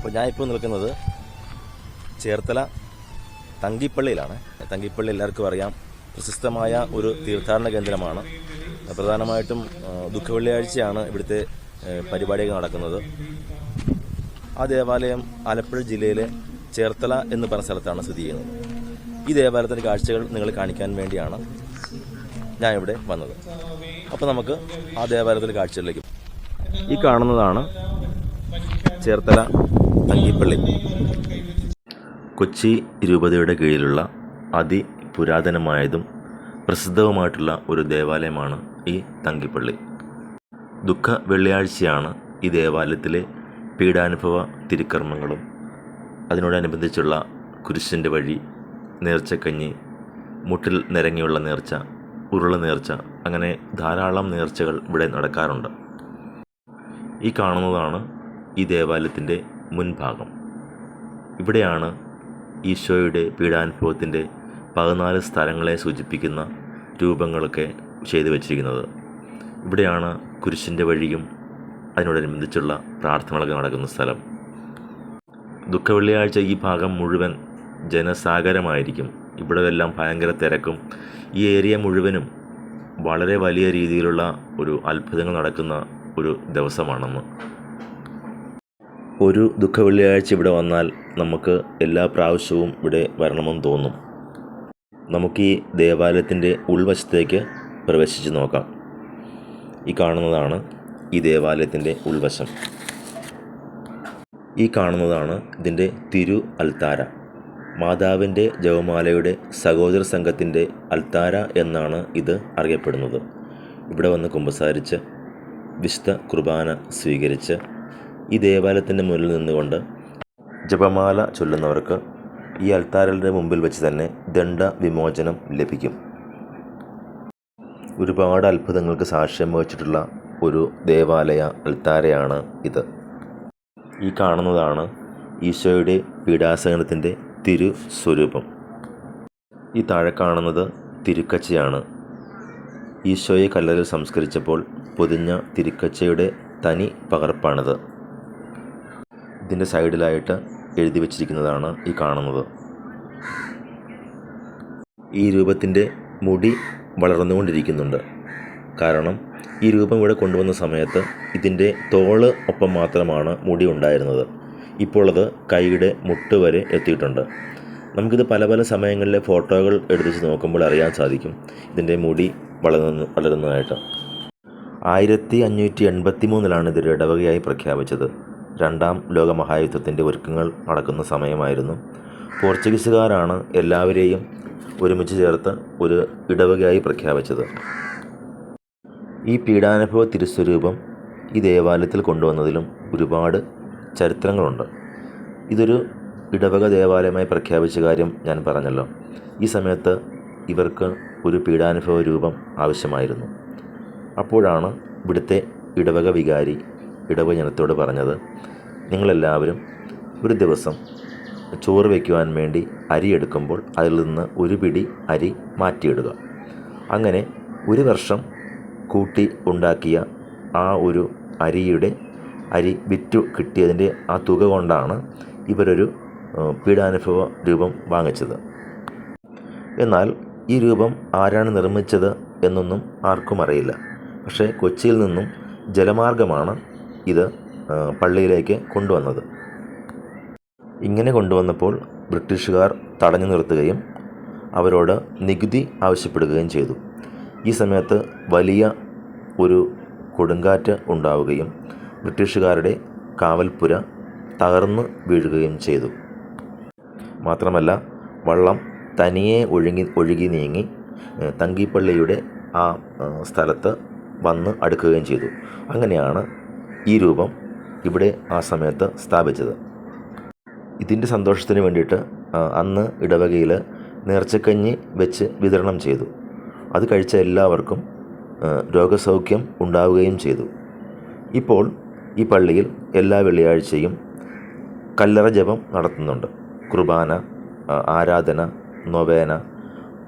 അപ്പോൾ ഞാനിപ്പോൾ നിൽക്കുന്നത് ചേർത്തല തങ്കിപ്പള്ളിയിലാണ്. തങ്കിപ്പള്ളി എല്ലാവർക്കും അറിയാം, പ്രശസ്തമായ ഒരു തീർത്ഥാടന കേന്ദ്രമാണ്. പ്രധാനമായിട്ടും ദുഃഖവെള്ളിയാഴ്ചയാണ് ഇവിടുത്തെ പരിപാടികൾ നടക്കുന്നത്. ആ ദേവാലയം ആലപ്പുഴ ജില്ലയിലെ ചേർത്തല എന്ന് പറഞ്ഞ സ്ഥലത്താണ് സ്ഥിതി ചെയ്യുന്നത്. ഈ ദേവാലയത്തിൻ്റെ കാഴ്ചകൾ നിങ്ങളെ കാണിക്കാൻ വേണ്ടിയാണ് ഞാൻ ഇവിടെ വന്നത്. അപ്പോൾ നമുക്ക് ആ ദേവാലയത്തിൻ്റെ കാഴ്ചകളിലേക്ക്. ഈ കാണുന്നതാണ് ചേർത്തല തങ്കിപ്പള്ളി. കൊച്ചി രൂപതയുടെ കീഴിലുള്ള അതിപുരാതനമായതും പ്രസിദ്ധവുമായിട്ടുള്ള ഒരു ദേവാലയമാണ് ഈ തങ്കിപ്പള്ളി. ദുഃഖ വെള്ളിയാഴ്ചയാണ് ഈ ദേവാലയത്തിലെ പീഡാനുഭവ തിരുക്കർമ്മങ്ങളും അതിനോടനുബന്ധിച്ചുള്ള കുരിശിൻ്റെ വഴി, നേർച്ചക്കഞ്ഞി, മുട്ടിൽ നിരങ്ങിയുള്ള നേർച്ച, ഉരുള നേർച്ച, അങ്ങനെ ധാരാളം നേർച്ചകൾ ഇവിടെ നടക്കാറുണ്ട്. ഈ കാണുന്നതാണ് ഈ ദേവാലയത്തിൻ്റെ മുൻഭാഗം. ഇവിടെയാണ് ഈശോയുടെ പീഡാനുഭവത്തിൻ്റെ 14 സ്ഥലങ്ങളെ സൂചിപ്പിക്കുന്ന രൂപങ്ങളൊക്കെ ചെയ്തു വച്ചിരിക്കുന്നത്. ഇവിടെയാണ് കുരിശിൻ്റെ വഴിയും അതിനോടനുബന്ധിച്ചുള്ള പ്രാർത്ഥനകളൊക്കെ നടക്കുന്ന സ്ഥലം. ദുഃഖവെള്ളിയാഴ്ച ഈ ഭാഗം മുഴുവൻ ജനസാഗരമായിരിക്കും. ഇവിടെ എല്ലാം ഭയങ്കര തിരക്കും. ഈ ഏരിയ മുഴുവനും വളരെ വലിയ രീതിയിലുള്ള ഒരു അത്ഭുതങ്ങൾ നടക്കുന്ന ഒരു ദിവസമാണെന്ന്. ഒരു ദുഃഖവെള്ളിയാഴ്ച ഇവിടെ വന്നാൽ നമുക്ക് എല്ലാ പ്രാവശ്യവും ഇവിടെ വരണമെന്ന് തോന്നും. നമുക്ക് ഈ ദേവാലയത്തിൻ്റെ ഉൾവശത്തേക്ക് പ്രവേശിച്ച് നോക്കാം. ഈ കാണുന്നതാണ് ഈ ദേവാലയത്തിൻ്റെ ഉൾവശം. ഈ കാണുന്നതാണ് ഇതിൻ്റെ തിരു അൽത്താര. മാതാവിൻ്റെ ജപമാലയുടെ സഹോദര സംഘത്തിൻ്റെ അൽത്താര എന്നാണ് ഇത് അറിയപ്പെടുന്നത്. ഇവിടെ വന്ന് കുമ്പസാരിച്ച് വിശുദ്ധ കുർബാന സ്വീകരിച്ച് ഈ ദേവാലയത്തിൻ്റെ മുന്നിൽ നിന്നുകൊണ്ട് ജപമാല ചൊല്ലുന്നവർക്ക് ഈ അൽത്താരയുടെ മുമ്പിൽ വെച്ച് തന്നെ ദണ്ഡ വിമോചനം ലഭിക്കും. ഒരുപാട് അത്ഭുതങ്ങൾക്ക് സാക്ഷ്യം വഹിച്ചിട്ടുള്ള ഒരു ദേവാലയ അൽത്താരയാണ് ഇത്. ഈ കാണുന്നതാണ് ഈശോയുടെ പീഡാസഹനത്തിൻ്റെ തിരുസ്വരൂപം. ഈ താഴെ കാണുന്നത് തിരുക്കച്ചയാണ്. ഈശോയെ കല്ലറിൽ സംസ്കരിച്ചപ്പോൾ പൊതിഞ്ഞ തിരുക്കച്ചയുടെ തനി പകർപ്പാണിത്. ഇതിൻ്റെ സൈഡിലായിട്ട് എഴുതി വച്ചിരിക്കുന്നതാണ് ഈ കാണുന്നത്. ഈ രൂപത്തിൻ്റെ മുടി വളർന്നുകൊണ്ടിരിക്കുന്നുണ്ട്. കാരണം ഈ രൂപം ഇവിടെ കൊണ്ടുവന്ന സമയത്ത് ഇതിൻ്റെ തോള് ഒപ്പം മാത്രമാണ് മുടി ഉണ്ടായിരുന്നത്. ഇപ്പോൾ അത് കൈയുടെ മുട്ട് വരെ എത്തിയിട്ടുണ്ട്. നമുക്കിത് പല പല സമയങ്ങളിലെ ഫോട്ടോകൾ എടുത്ത് നോക്കുമ്പോൾ അറിയാൻ സാധിക്കും ഇതിൻ്റെ മുടി വളരുന്നതായിട്ട്. 1583 ഇതൊരു ഇടവകയായി പ്രഖ്യാപിച്ചത്. 2ാം ലോകമഹായുദ്ധത്തിൻ്റെ ഒരുക്കങ്ങൾ നടക്കുന്ന സമയമായിരുന്നു. പോർച്ചുഗീസുകാരാണ് എല്ലാവരെയും ഒരുമിച്ച് ചേർത്ത് ഒരു ഇടവകയായി പ്രഖ്യാപിച്ചത്. ഈ പീഡാനുഭവ തിരുസ്വരൂപം ഈ ദേവാലയത്തിൽ കൊണ്ടുവന്നതിലും ഒരുപാട് ചരിത്രങ്ങളുണ്ട്. ഇതൊരു ഇടവക ദേവാലയമായി പ്രഖ്യാപിച്ച കാര്യം ഞാൻ പറഞ്ഞല്ലോ. ഈ സമയത്ത് ഇവർക്ക് ഒരു പീഡാനുഭവ രൂപം ആവശ്യമായിരുന്നു. അപ്പോഴാണ് ഇവിടുത്തെ ഇടവക വികാരി ഇടവക ജനത്തോട് പറഞ്ഞത്, നിങ്ങളെല്ലാവരും ഒരു ദിവസം ചോറ് വയ്ക്കുവാൻ വേണ്ടി അരി എടുക്കുമ്പോൾ അതിൽ നിന്ന് ഒരു പിടി അരി മാറ്റിയിടുക. അങ്ങനെ ഒരു വർഷം കൂട്ടി ഉണ്ടാക്കിയ ആ ഒരു അരി വിറ്റു കിട്ടിയതിൻ്റെ ആ തുക കൊണ്ടാണ് ഇവരൊരു പീഡാനുഭവ രൂപം വാങ്ങിച്ചത്. എന്നാൽ ഈ രൂപം ആരാണ് നിർമ്മിച്ചത് എന്നൊന്നും ആർക്കും അറിയില്ല. പക്ഷേ കൊച്ചിയിൽ നിന്നും ജലമാർഗമാണ് ഇത് പള്ളിയിലേക്ക് കൊണ്ടുവന്നത്. ഇങ്ങനെ കൊണ്ടുവന്നപ്പോൾ ബ്രിട്ടീഷുകാർ തടഞ്ഞു നിർത്തുകയും അവരോട് നികുതി ആവശ്യപ്പെടുകയും ചെയ്തു. ഈ സമയത്ത് വലിയ ഒരു കൊടുങ്കാറ്റ് ഉണ്ടാവുകയും ബ്രിട്ടീഷുകാരുടെ കാവൽപ്പുര തകർന്നു വീഴുകയും ചെയ്തു. മാത്രമല്ല വള്ളം തനിയെ ഒഴുകി നീങ്ങി തങ്കിപ്പള്ളിയുടെ ആ സ്ഥലത്ത് വന്ന് അടുക്കുകയും ചെയ്തു. അങ്ങനെയാണ് ഈ രൂപം ഇവിടെ ആ സമയത്ത് സ്ഥാപിച്ചത്. ഇതിൻ്റെ സന്തോഷത്തിന് വേണ്ടിയിട്ട് അന്ന് ഇടവകയിൽ നേർച്ചക്കഞ്ഞി വെച്ച് വിതരണം ചെയ്തു. അത് കഴിച്ച എല്ലാവർക്കും രോഗസൗഖ്യം ഉണ്ടാവുകയും ചെയ്തു. ഇപ്പോൾ ഈ പള്ളിയിൽ എല്ലാ വെള്ളിയാഴ്ചയും കല്ലറ ജപം നടത്തുന്നുണ്ട്. കുർബാന, ആരാധന, നൊവേന,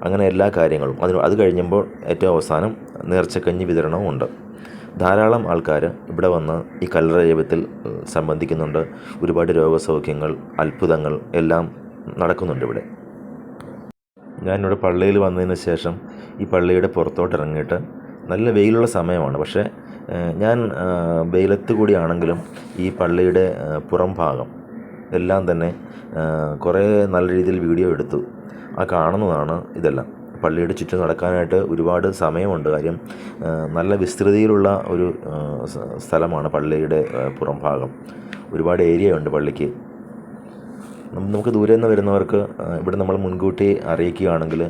അങ്ങനെ എല്ലാ കാര്യങ്ങളും. അത് കഴിഞ്ഞപ്പോൾ ഏറ്റവും അവസാനം നേർച്ചക്കഞ്ഞി വിതരണവും ഉണ്ട്. ധാരാളം ആൾക്കാർ ഇവിടെ വന്ന് ഈ കല്ലറ ദൈവത്തിൽ സംബന്ധിക്കുന്നുണ്ട്. ഒരുപാട് രോഗസൗഖ്യങ്ങൾ, അത്ഭുതങ്ങൾ എല്ലാം നടക്കുന്നുണ്ട് ഇവിടെ. ഞാനിവിടെ പള്ളിയിൽ വന്നതിന് ശേഷം ഈ പള്ളിയുടെ പുറത്തോട്ട് ഇറങ്ങിയിട്ട് നല്ല വെയിലുള്ള സമയമാണ്. പക്ഷേ ഞാൻ വെയിലത്ത് കൂടിയാണെങ്കിലും ഈ പള്ളിയുടെ പുറം ഭാഗം എല്ലാം തന്നെ കുറേ നല്ല രീതിയിൽ വീഡിയോ എടുത്തു. ആ കാണുന്നതാണ് ഇതെല്ലാം. പള്ളിയുടെ ചുറ്റും നടക്കാനായിട്ട് ഒരുപാട് സമയമുണ്ട്. കാര്യം നല്ല വിസ്തൃതിയിലുള്ള ഒരു സ്ഥലമാണ് പള്ളിയുടെ പുറം ഭാഗം. ഒരുപാട് ഏരിയ ഉണ്ട് പള്ളിക്ക്. നമുക്ക് ദൂരെ നിന്ന് വരുന്നവർക്ക് ഇവിടെ നമ്മൾ മുൻകൂട്ടി അറിയിക്കുകയാണെങ്കിൽ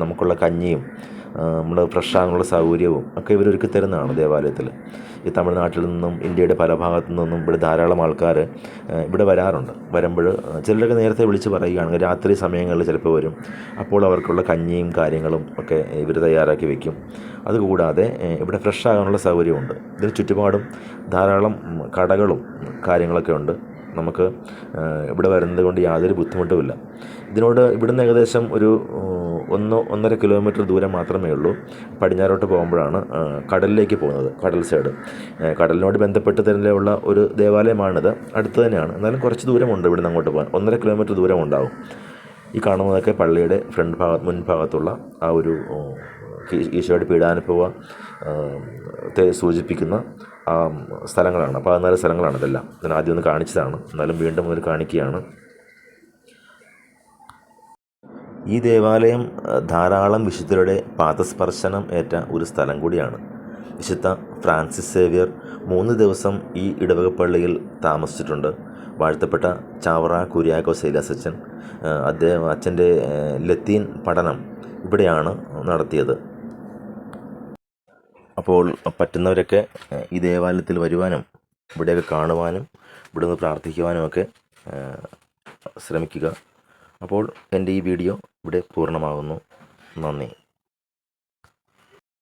നമുക്കുള്ള കഞ്ഞിയും നമ്മുടെ ഫ്രഷാകാനുള്ള സൗകര്യവും ഒക്കെ ഇവർ ഒരുക്കി തരുന്നതാണ് ദേവാലയത്തിൽ. ഈ തമിഴ്നാട്ടിൽ നിന്നും ഇന്ത്യയുടെ പല ഭാഗത്തു നിന്നും ഇവിടെ ധാരാളം ആൾക്കാർ ഇവിടെ വരാറുണ്ട്. വരുമ്പോൾ ചിലരൊക്കെ നേരത്തെ വിളിച്ച് പറയുകയാണെങ്കിൽ രാത്രി സമയങ്ങളിൽ ചിലപ്പോൾ വരും. അപ്പോൾ അവർക്കുള്ള കഞ്ഞിയും കാര്യങ്ങളും ഒക്കെ ഇവർ തയ്യാറാക്കി വയ്ക്കും. അതുകൂടാതെ ഇവിടെ ഫ്രഷാകാനുള്ള സൗകര്യമുണ്ട്. ഇതിന് ചുറ്റുപാടും ധാരാളം കടകളും കാര്യങ്ങളൊക്കെ ഉണ്ട്. നമുക്ക് ഇവിടെ വരുന്നത് കൊണ്ട് യാതൊരു ബുദ്ധിമുട്ടുമില്ല. ഇവിടുന്ന് ഏകദേശം ഒരു 1-1.5 കിലോമീറ്റർ ദൂരം മാത്രമേ ഉള്ളൂ. പടിഞ്ഞാറോട്ട് പോകുമ്പോഴാണ് കടലിലേക്ക് പോകുന്നത്. കടൽ സൈഡ് കടലിനോട് ബന്ധപ്പെട്ട് തന്നെ ഉള്ള ഒരു ദേവാലയമാണിത്. അടുത്ത് തന്നെയാണ്. എന്നാലും കുറച്ച് ദൂരമുണ്ട് ഇവിടുന്ന് അങ്ങോട്ട് പോകാൻ. 1.5 കിലോമീറ്റർ ദൂരം ഉണ്ടാവും. ഈ കാണുന്നതൊക്കെ പള്ളിയുടെ മുൻഭാഗത്തുള്ള ആ ഒരു ഈശോയുടെ പീഡാനുഭവത്തെ സൂചിപ്പിക്കുന്ന സ്ഥലങ്ങളാണ്. 14 സ്ഥലങ്ങളാണ് ഇതെല്ലാം. ഞാൻ ആദ്യം ഒന്ന് കാണിച്ചതാണ്, എന്നാലും വീണ്ടും മുതൽ കാണിക്കുകയാണ്. ഈ ദേവാലയം ധാരാളം വിശുദ്ധരുടെ പാദസ്പർശനം ഏറ്റ ഒരു സ്ഥലം കൂടിയാണ്. വിശുദ്ധ ഫ്രാൻസിസ് സേവ്യർ 3 ദിവസം ഈ ഇടവകപ്പള്ളിയിൽ താമസിച്ചിട്ടുണ്ട്. വാഴ്ത്തപ്പെട്ട ചാവറ കുര്യാക്കോസ് ഏലിയാസ് അച്ഛൻ അച്ഛൻ്റെ ലത്തീൻ പഠനം ഇവിടെയാണ് നടത്തിയത്. അപ്പോൾ പറ്റുന്നവരൊക്കെ ഈ ദേവാലയത്തിൽ വരുവാനും ഇവിടെയൊക്കെ കാണുവാനും ഇവിടെ നിന്ന് പ്രാർത്ഥിക്കുവാനുമൊക്കെ ശ്രമിക്കുക. അപ്പോൾ എൻ്റെ ഈ വീഡിയോ ഇവിടെ പൂർണ്ണമാകുന്നു. നന്ദി.